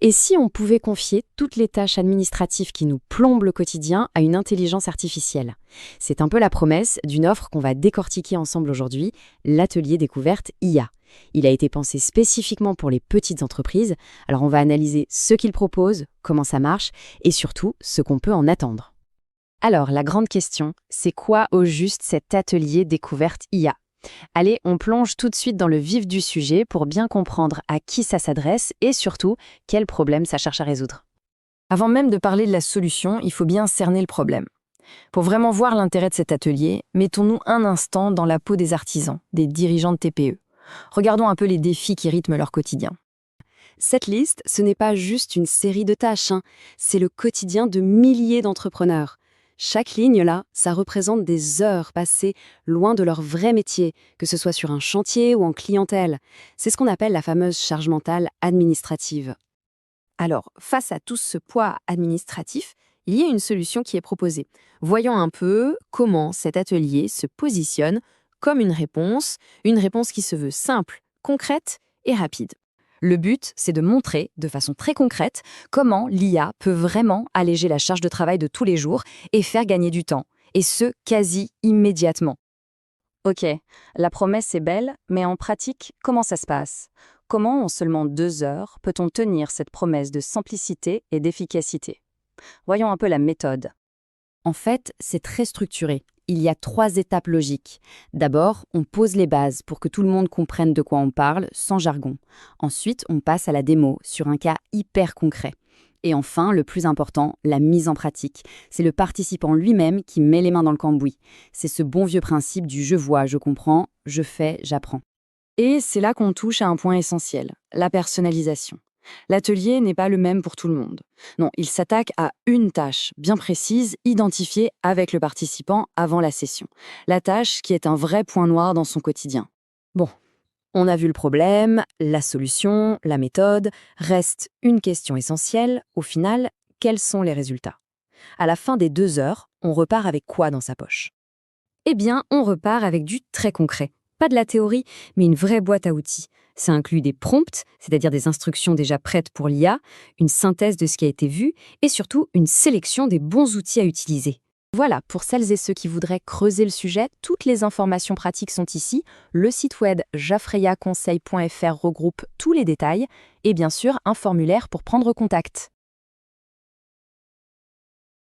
Et si on pouvait confier toutes les tâches administratives qui nous plombent le quotidien à une intelligence artificielle? C'est un peu la promesse d'une offre qu'on va décortiquer ensemble aujourd'hui, l'atelier découverte IA. Il a été pensé spécifiquement pour les petites entreprises, alors on va analyser ce qu'il propose, comment ça marche, et surtout ce qu'on peut en attendre. Alors, la grande question, c'est quoi au juste cet atelier découverte IA? Allez, on plonge tout de suite dans le vif du sujet pour bien comprendre à qui ça s'adresse et surtout, quels problèmes ça cherche à résoudre. Avant même de parler de la solution, il faut bien cerner le problème. Pour vraiment voir l'intérêt de cet atelier, mettons-nous un instant dans la peau des artisans, des dirigeants de TPE. Regardons un peu les défis qui rythment leur quotidien. Cette liste, ce n'est pas juste une série de tâches, c'est le quotidien de milliers d'entrepreneurs. Chaque ligne, là, ça représente des heures passées loin de leur vrai métier, que ce soit sur un chantier ou en clientèle. C'est ce qu'on appelle la fameuse charge mentale administrative. Alors, face à tout ce poids administratif, il y a une solution qui est proposée. Voyons un peu comment cet atelier se positionne comme une réponse qui se veut simple, concrète et rapide. Le but, c'est de montrer, de façon très concrète, comment l'IA peut vraiment alléger la charge de travail de tous les jours et faire gagner du temps, et ce, quasi immédiatement. Ok, la promesse est belle, mais en pratique, comment ça se passe? Comment, en seulement 2 heures, peut-on tenir cette promesse de simplicité et d'efficacité? Voyons un peu la méthode. En fait, c'est très structuré. Il y a 3 étapes logiques. D'abord, on pose les bases pour que tout le monde comprenne de quoi on parle, sans jargon. Ensuite, on passe à la démo, sur un cas hyper concret. Et enfin, le plus important, la mise en pratique. C'est le participant lui-même qui met les mains dans le cambouis. C'est ce bon vieux principe du je vois, je comprends, je fais, j'apprends. Et c'est là qu'on touche à un point essentiel, la personnalisation. L'atelier n'est pas le même pour tout le monde. Non, il s'attaque à une tâche bien précise, identifiée avec le participant avant la session. La tâche qui est un vrai point noir dans son quotidien. Bon, on a vu le problème, la solution, la méthode. Reste une question essentielle. Au final, quels sont les résultats? À la fin des 2 heures, on repart avec quoi dans sa poche? Eh bien, on repart avec du très concret. Pas de la théorie, mais une vraie boîte à outils. Ça inclut des prompts, c'est-à-dire des instructions déjà prêtes pour l'IA, une synthèse de ce qui a été vu, et surtout une sélection des bons outils à utiliser. Voilà, pour celles et ceux qui voudraient creuser le sujet, toutes les informations pratiques sont ici. Le site web jafreyaconseil.fr regroupe tous les détails, et bien sûr un formulaire pour prendre contact.